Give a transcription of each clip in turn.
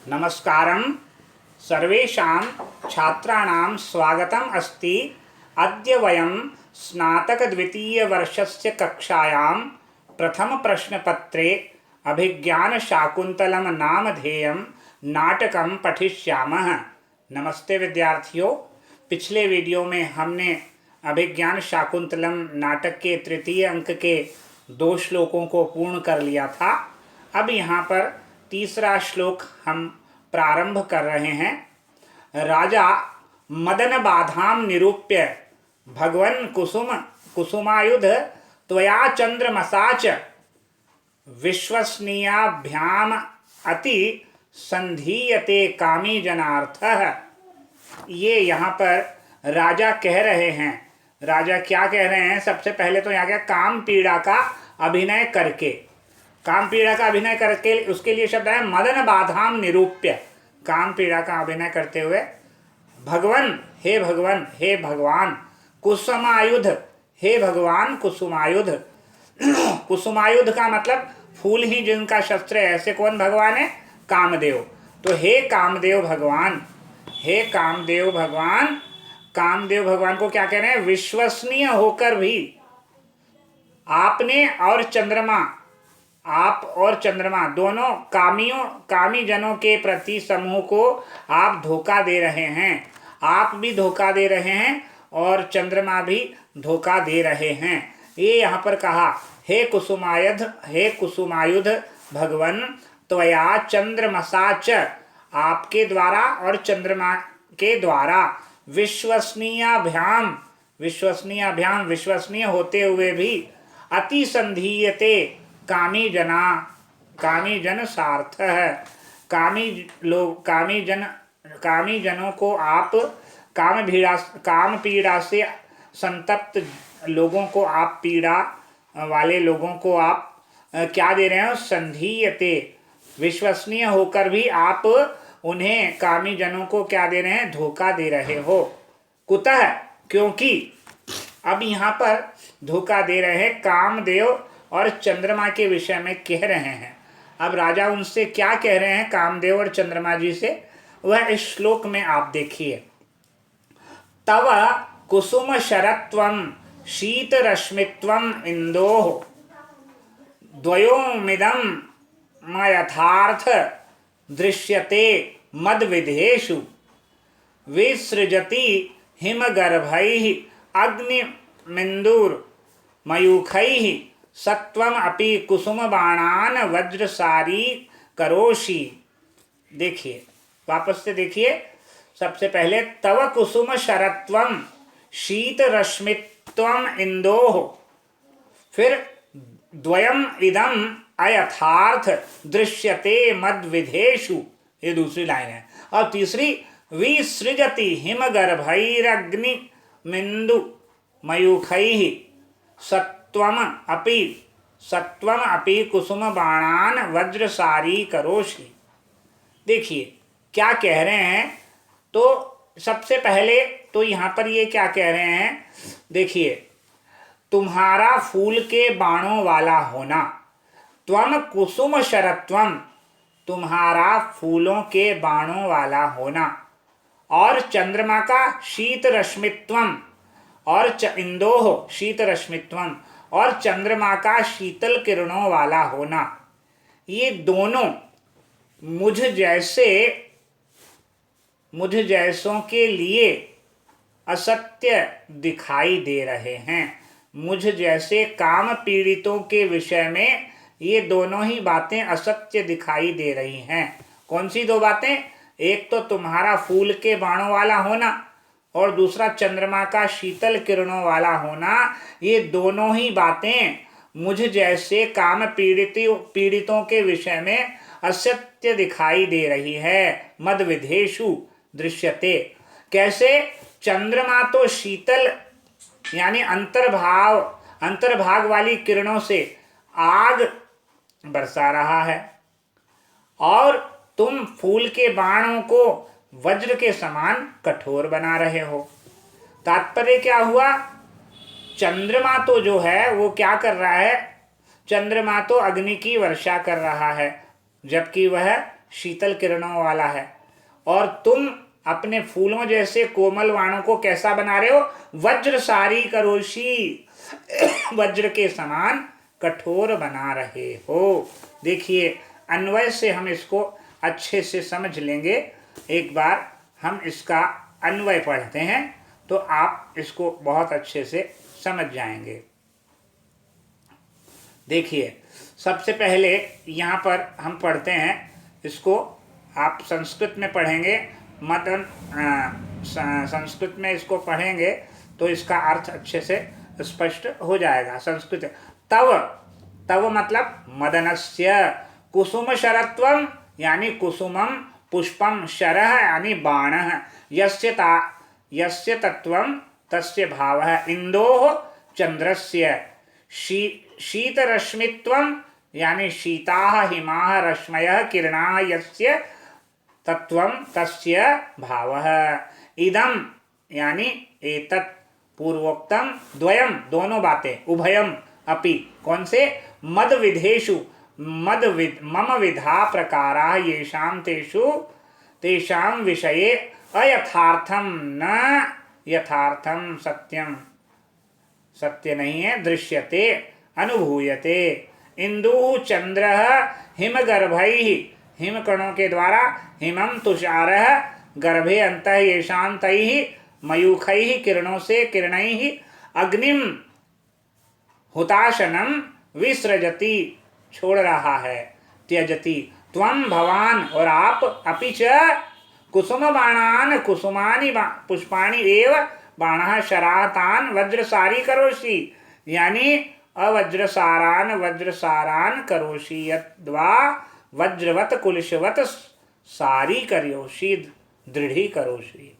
नमस्कारं सर्वेषां छात्राणां स्वागतम् अस्ति। अद्य वयं स्नातकद्वितीयवर्षस्य कक्षायां प्रथमप्रश्नपत्रे अभिज्ञानशाकुन्तलं नामधेयं नाटकं पठिष्यामः। नमस्ते विद्यार्थियों, पिछले वीडियो में हमने अभिज्ञान शाकुंतलम नाटक के तृतीय अंक के 2 श्लोकों को पूर्ण कर लिया था। अब यहाँ पर तीसरा श्लोक हम प्रारंभ कर रहे हैं। राजा मदन बाधाम निरूप्य भगवन कुसुमायुध त्वया चंद्रमसाच विश्वसनीयाभ्याम अति संधीयते कामी जनार्थः। ये यहाँ पर राजा कह रहे हैं। राजा क्या कह रहे हैं? सबसे पहले तो यहाँ क्या, काम पीड़ा का अभिनय करके, काम पीड़ा का अभिनय करके, उसके लिए शब्द है मदन बाधाम निरूप्य। काम पीड़ा का अभिनय करते हुए भगवन, हे भगवन, हे भगवान, कुसुमायुध, हे भगवान कुसुमायुध। कुसुमायुध का मतलब फूल ही जिनका शस्त्र है, ऐसे कौन भगवान है? कामदेव। तो हे कामदेव भगवान, हे कामदेव भगवान। कामदेव भगवान को क्या कह रहे हैं? विश्वसनीय होकर भी आपने और चंद्रमा, आप और चंद्रमा दोनों कामी जनों के प्रति समूह को आप धोखा दे रहे हैं। आप भी धोखा दे रहे हैं और चंद्रमा भी धोखा दे रहे हैं। ये यहाँ पर कहा, हे कुसुमायुध भगवन त्वया चंद्रमसाच, आपके द्वारा और चंद्रमा के द्वारा विश्वसनीयाभ्याम, विश्वसनीय होते हुए भी अति संधीयते कामी जन सार्थ है। कामी जनों को आप काम पीड़ा से संतप्त लोगों को आप, पीड़ा वाले लोगों को आप क्या दे रहे हो? संधीयते, विश्वसनीय होकर भी आप उन्हें, कामी जनों को क्या दे रहे हैं? धोखा दे रहे हो। कुतः, क्योंकि अब यहाँ पर धोखा दे रहे हैं कामदेव और चंद्रमा के विषय में कह रहे हैं। अब राजा उनसे क्या कह रहे हैं, कामदेव और चंद्रमा जी से, वह इस श्लोक में आप देखिए। तव कुसुम शरत्वं शीत रश्मित्वं इंदोः द्वयोमिदं मयथार्थ दृश्यते मद विधेषु विसृजति हिमगर्भैः अग्निमिन्दुर मयूखैः सत्वम अपि कुसुम बाणान वज्रसारी करोषि। देखिए, वापस से देखिए। सबसे पहले तव कुसुम शरत्वम शीत रश्मित्वम इंदोः, फिर द्वयम इदम अयथार्थ दृश्यते मद विधेषु, ये दूसरी लाइन है। और तीसरी, विसृजति हिमगर्भैरग्नि मिंदु मयूखैः सत्वम अपि कुसुम बाणान वज्रसारी करोषि। देखिए क्या कह रहे हैं। तो सबसे पहले तो यहाँ पर ये क्या कह रहे हैं, देखिए, तुम्हारा फूल के बाणों वाला होना, त्वम कुसुम शरत्वम, तुम्हारा फूलों के बाणों वाला होना, और चंद्रमा का शीत रश्मित्वम, और इंदोह शीत रश्मित्वम, और चंद्रमा का शीतल किरणों वाला होना, ये दोनों मुझ जैसों के लिए असत्य दिखाई दे रहे हैं। मुझ जैसे काम पीड़ितों के विषय में ये दोनों ही बातें असत्य दिखाई दे रही हैं। कौन सी 2 बातें? एक तो तुम्हारा फूल के बाणों वाला होना, और दूसरा चंद्रमा का शीतल किरणों वाला होना। ये दोनों ही बातें मुझ जैसे काम पीड़ितों के विषय में असत्य दिखाई दे रही है। मद विधेषु दृश्यते, कैसे? चंद्रमा तो शीतल यानी अंतर्भाग वाली किरणों से आग बरसा रहा है, और तुम फूल के बाणों को वज्र के समान कठोर बना रहे हो। तात्पर्य क्या हुआ? चंद्रमा तो जो है वो क्या कर रहा है? चंद्रमा तो अग्नि की वर्षा कर रहा है, जबकि वह शीतल किरणों वाला है, और तुम अपने फूलों जैसे कोमल बाणों को कैसा बना रहे हो? वज्र सारी करोशी, वज्र के समान कठोर बना रहे हो। देखिए, अन्वय से हम इसको अच्छे से समझ लेंगे। एक बार हम इसका अन्वय पढ़ते हैं तो आप इसको बहुत अच्छे से समझ जाएंगे। देखिए, सबसे पहले यहाँ पर हम पढ़ते हैं इसको, आप संस्कृत में पढ़ेंगे, मदन संस्कृत में इसको पढ़ेंगे तो इसका अर्थ अच्छे से स्पष्ट हो जाएगा। संस्कृत, तव, तव मतलब मदनस्य, कुसुम शरत्वम यानी कुसुमम, पुष्पम, शरः यानी बाणः, यस्य तत्वम तस्य भावः, इंदोः चंद्रस्य, शीतरश्मित्वम यानी शीताः हिमाः रश्मयः किरणाः यस्य तत्वम तस्य भावः, इदम यानी एतत्, पूर्वोक्तम द्वयम दोनों बातें, उभयम अपि कौन से? मद विधेषु, मम विधा प्रकारा येषां तेषु तेषां विषये अयथार्थम न यथार्थम सत्यम, सत्य नहीं है, दृश्यते अनुभूयते। इंदु चंद्रः हिमगर्भैः, हिमकणों के द्वारा, हिमम तुषारः गर्भे अंतः येषां तैः मयूखैः किरणों से, किरणैः अग्निम हुताशनम विसृजति छोड़ रहा है, त्यजति, त्वं भवान और आप, अपि च कुसुम बाणान कुसुमानि पुष्पाणि एव बाणः शरातान वज्रसारी करोषि, यानी अवज्रसारान वज्रसारान करोषि, यद्वा वज्रवत कुलशवत सारी करोषि दृढ़ी करोषि।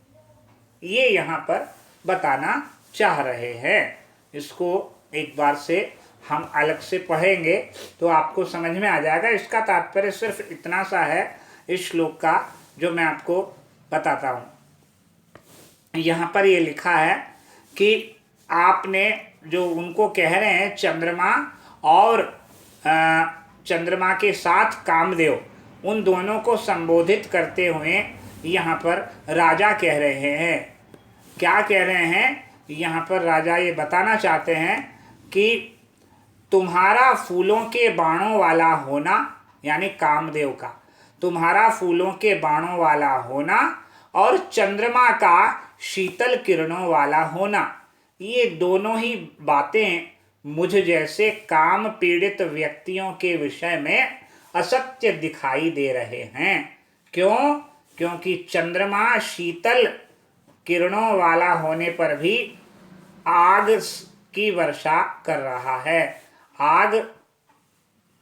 ये यहाँ पर बताना चाह रहे हैं। इसको एक बार से हम अलग से पढ़ेंगे तो आपको समझ में आ जाएगा। इसका तात्पर्य सिर्फ इतना सा है इस श्लोक का, जो मैं आपको बताता हूँ। यहाँ पर ये लिखा है कि आपने जो उनको कह रहे हैं चंद्रमा और चंद्रमा के साथ कामदेव, उन दोनों को संबोधित करते हुए यहाँ पर राजा कह रहे हैं। क्या कह रहे हैं? यहाँ पर राजा ये बताना चाहते हैं कि तुम्हारा फूलों के बाणों वाला होना, यानी कामदेव का तुम्हारा फूलों के बाणों वाला होना और चंद्रमा का शीतल किरणों वाला होना, ये दोनों ही बातें मुझ जैसे काम पीड़ित व्यक्तियों के विषय में असत्य दिखाई दे रहे हैं। क्यों? क्योंकि चंद्रमा शीतल किरणों वाला होने पर भी आग की वर्षा कर रहा है, आग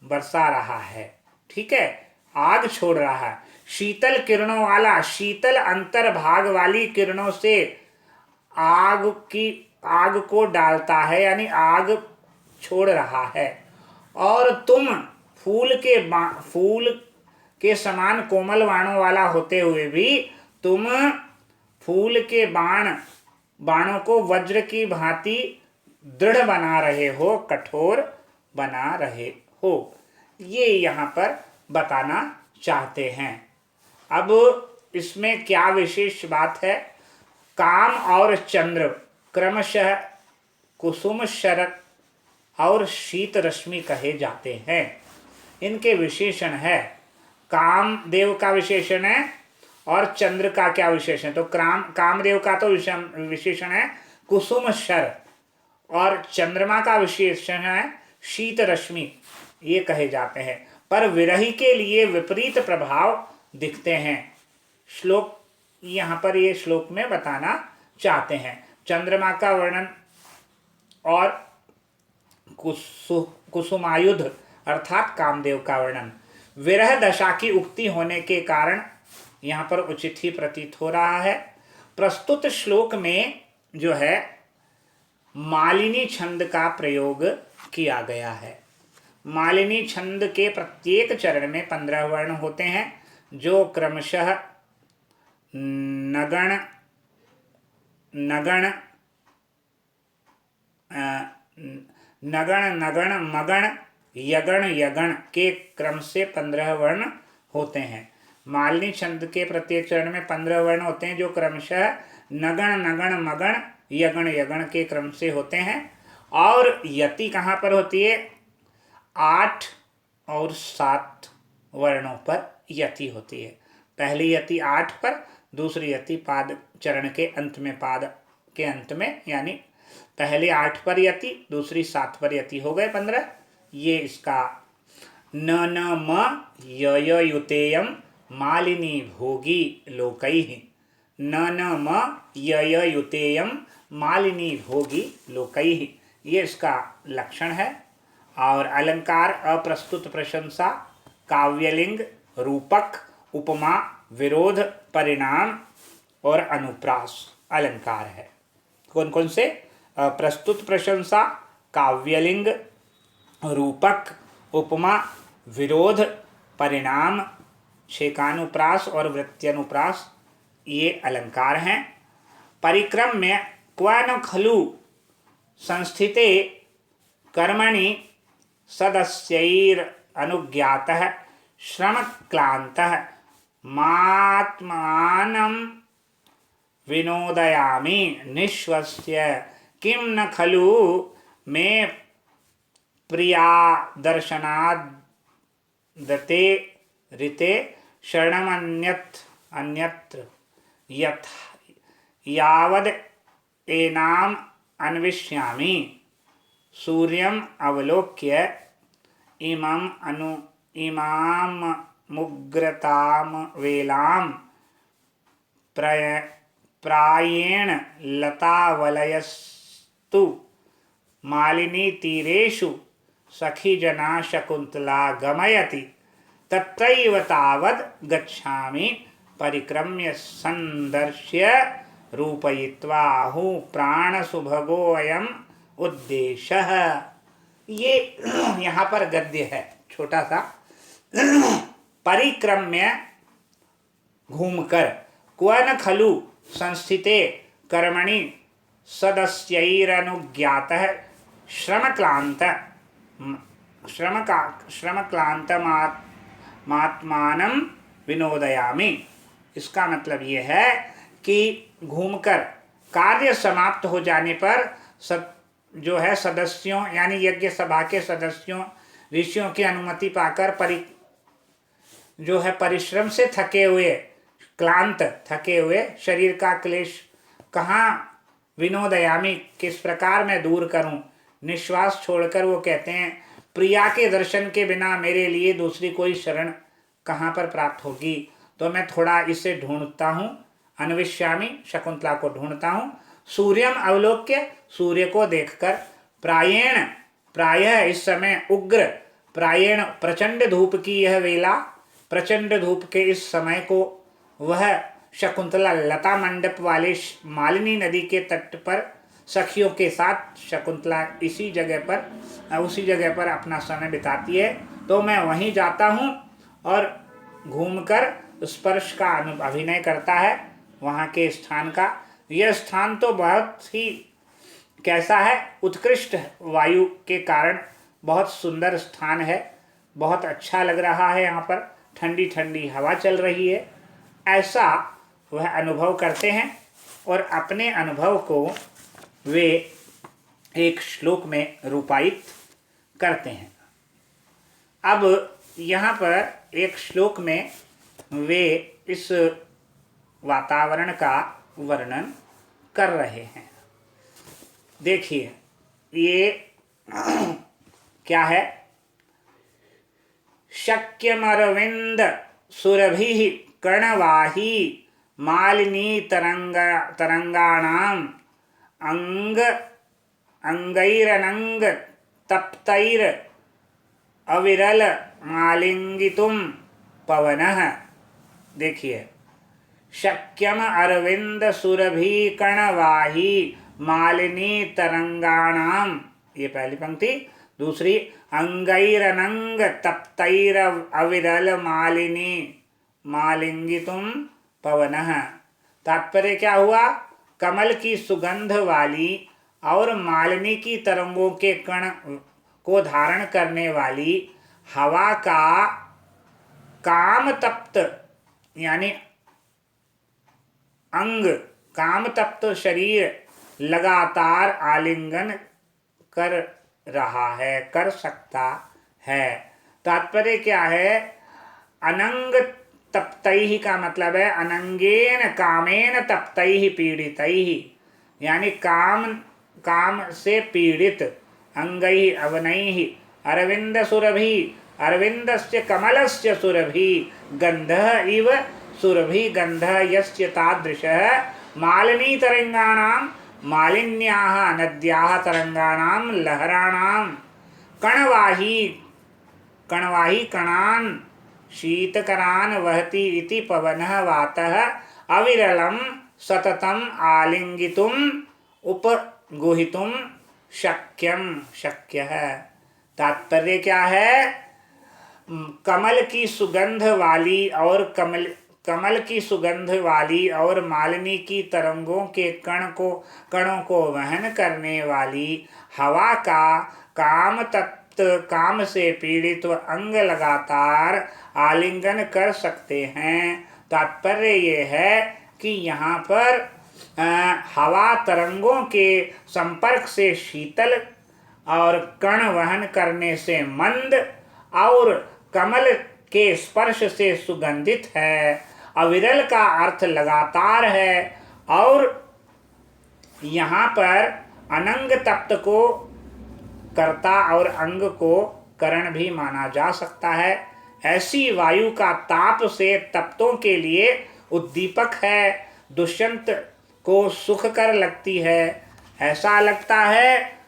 बरसा रहा है, ठीक है, आग छोड़ रहा है। शीतल किरणों वाला, शीतल अंतर्भाग वाली किरणों से आग को डालता है, यानी आग छोड़ रहा है। और तुम फूल के समान कोमल बाणों वाला होते हुए भी तुम फूल के बाणों को वज्र की भांति दृढ़ बना रहे हो, कठोर बना रहे हो। ये यहाँ पर बताना चाहते हैं। अब इसमें क्या विशेष बात है? काम और चंद्र क्रमशः कुसुम शरत और शीत रश्मि कहे जाते हैं। इनके विशेषण है, कामदेव का विशेषण है और चंद्र का क्या विशेषण? तो कामदेव का तो विशेषण है कुसुम शर, और चंद्रमा का विशेषण है शीत रश्मि, ये कहे जाते हैं। पर विरही के लिए विपरीत प्रभाव दिखते हैं। श्लोक यहाँ पर ये श्लोक में बताना चाहते हैं। चंद्रमा का वर्णन और कुसुमायुध अर्थात कामदेव का वर्णन, विरह दशा की उक्ति होने के कारण यहाँ पर उचित ही प्रतीत हो रहा है। प्रस्तुत श्लोक में जो है मालिनी छंद का प्रयोग किया गया है। मालिनी छंद के प्रत्येक चरण में 15 वर्ण होते हैं, जो क्रमशः नगण नगण मगण यगण यगण के क्रम से 15 वर्ण होते हैं। मालिनी छंद के प्रत्येक चरण में 15 वर्ण होते हैं जो क्रमशः नगण नगण मगण यगण यगण के क्रम से होते हैं। और यति कहाँ पर होती है? 8 और 7 वर्णों पर यति होती है। पहली यति 8 पर, दूसरी यति पाद चरण के अंत में, पाद के अंत में, यानी पहले 8 पर यति, दूसरी 7 पर यति, हो गए 15। ये इसका न न म य युतेयम मालिनी भोगी लोकैः, न न म य युतेयम मालिनी भोगी लोकैः, ये इसका लक्षण है। और अलंकार अप्रस्तुत प्रशंसा, काव्यलिंग, रूपक, उपमा, विरोध, परिणाम और अनुप्रास अलंकार है। कौन कौन से? प्रस्तुत प्रशंसा, काव्यलिंग, रूपक, उपमा, विरोध, परिणाम, शेकानुप्रास और वृत्त्यनुप्रास, ये अलंकार हैं। परिक्रम में क्व न खलु संस्थिते कर्मणि सदस्यैर अनुज्ञातः श्रमक्लान्तः मात्मानं विनोदयामि निश्वस्य किं न खलु मे प्रिया दर्शनादते ऋते शरणमन्यत्र यथ यावद एनाम अन्विष्यामि सूर्यम अवलोक्य इमाम मुग्रताम वेलाम प्रायेण लतावलयस्तु मालिनी तीरेषु सखीजना शकुन्तला गमयति तत्रैव तावद् गच्छामि परिक्रम्य संदर्श्य रूपयित्वा आहु प्राणसुभगो अयम उद्देश्यः। ये यहाँ पर गद्य है छोटा सा। परिक्रम्य घूमकर, क्व न खलु संस्थिते कर्मणि सदस्यैरनुज्ञातः श्रमक्लान्तमात्मानं विनोदयामि। इसका मतलब ये है कि घूमकर कार्य समाप्त हो जाने पर जो है सदस्यों यानी यज्ञ सभा के सदस्यों ऋषियों की अनुमति पाकर परिश्रम से थके हुए, क्लांत थके हुए शरीर का क्लेश कहाँ विनोदयामी किस प्रकार मैं दूर करूं। निश्वास छोड़कर वो कहते हैं प्रिया के दर्शन के बिना मेरे लिए दूसरी कोई शरण कहाँ पर प्राप्त होगी, तो मैं थोड़ा इसे ढूंढता हूँ। अन्विष्यामी शकुंतला को ढूंढता हूँ। सूर्यम अवलोक्य सूर्य को देखकर, प्रायः इस समय उग्र, प्रायण प्रचंड धूप की यह वेला, प्रचंड धूप के इस समय को वह शकुंतला लता मंडप वाले मालिनी नदी के तट पर सखियों के साथ शकुंतला उसी जगह पर अपना समय बिताती है। तो मैं वहीं जाता हूँ और घूमकर स्पर्श का अभिनय करता है वहाँ के स्थान का। यह स्थान तो बहुत ही कैसा है, उत्कृष्ट वायु के कारण बहुत सुंदर स्थान है, बहुत अच्छा लग रहा है। यहाँ पर ठंडी ठंडी हवा चल रही है, ऐसा वह अनुभव करते हैं और अपने अनुभव को वे एक श्लोक में रूपायित करते हैं। अब यहाँ पर एक श्लोक में वे इस वातावरण का वर्णन कर रहे हैं। देखिए ये क्या है। शक्यमरविंद सुरभिः कर्णवाही मालिनी तरंगाणाम अंगैरनंग तप्तैर अविरल मालिंगितुम पवनः। देखिए शक्यम अरविंद सुरभि कर्णवाही मालिनी तरंगाणाम, ये पहली पंक्ति। दूसरी अंगैरनंग तप्तैर अविरल मालिनी मालिंगितुम पवनः। तात्पर्य क्या हुआ? कमल की सुगंध वाली और मालिनी की तरंगों के कण को धारण करने वाली हवा का काम तप्त यानी अंग काम तप्त शरीर लगातार आलिंगन कर रहा है, कर सकता है। तात्पर्य क्या है? अनंग तप्तैहि का मतलब है अनंगेन कामेन तप्तैहि पीड़ितैहि, यानी काम से पीड़ित अंगैहि अवनैहि अरविंद सुरभि अरविंदस्य कमलस्य सुरभि गंधः इव सुरभि गंधः यस्य तादृशः मालिनी तरंगाणां मालिन्याः नद्याः तरंगाणां लहराणां कणवाही कणान् शीतकरान् वहति इति पवनः वातः अविरलं सततम् आलिंगितुम् उपगुहितुं शक्य है। तात्पर्य क्या है? कमल की सुगंध वाली और मालिनी की तरंगों के कणों को वहन करने वाली हवा का काम से पीड़ित अंग लगातार आलिंगन कर सकते हैं। तात्पर्य ये है कि यहाँ पर हवा तरंगों के संपर्क से शीतल और कण वहन करने से मंद और कमल के स्पर्श से सुगंधित है। अविरल का अर्थ लगातार है और यहाँ पर अनंग तप्त को कर्ता और अंग को करण भी माना जा सकता है। ऐसी वायु का ताप से तप्तों के लिए उद्दीपक है, दुष्यंत को सुखकर लगती है। ऐसा लगता है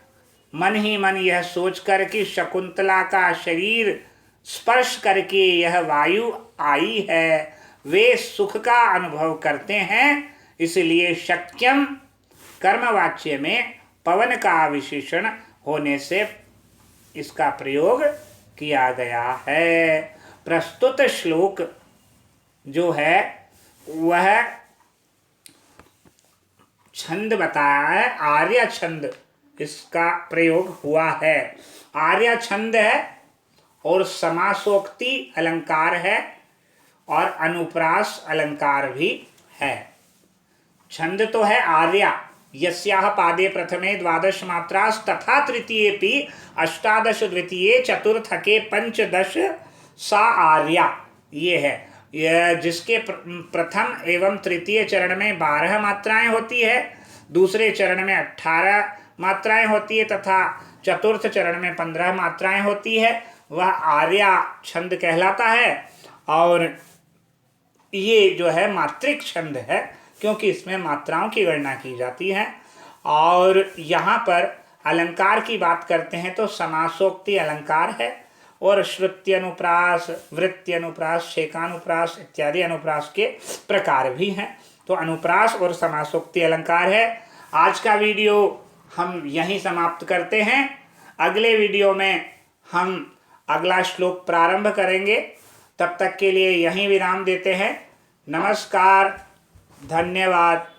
मन ही मन यह सोचकर कि शकुंतला का शरीर स्पर्श करके यह वायु आई है, वे सुख का अनुभव करते हैं। इसलिए शक्यम कर्मवाच्य में पवन का विशेषण होने से इसका प्रयोग किया गया है। प्रस्तुत श्लोक जो है वह छंद बताया है, आर्य छंद इसका प्रयोग हुआ है। आर्य छंद है और समासोक्ति अलंकार है और अनुप्रास अलंकार भी है। छंद तो है आर्या, यस्याह पादे प्रथमे 12 मात्रास तथा तृतीयेपि 18 द्वितीये चतुर्थके 15 सा आर्या, ये है। यह जिसके प्रथम एवं तृतीय चरण में 12 मात्राएं होती है, दूसरे चरण में 18 मात्राएं होती है तथा चतुर्थ चरण में 15 मात्राएं होती है, वह आर्या छंद कहलाता है। और ये जो है मात्रिक छंद है क्योंकि इसमें मात्राओं की गणना की जाती है। और यहाँ पर अलंकार की बात करते हैं तो समासोक्ति अलंकार है और श्रुति अनुप्रास, वृत्ति अनुप्रास, शेकानुप्रास इत्यादि अनुप्रास के प्रकार भी हैं। तो अनुप्रास और समासोक्ति अलंकार है। आज का वीडियो हम यहीं समाप्त करते हैं। अगले वीडियो में हम अगला श्लोक प्रारंभ करेंगे। तब तक के लिए यहीं विराम देते हैं। नमस्कार, धन्यवाद।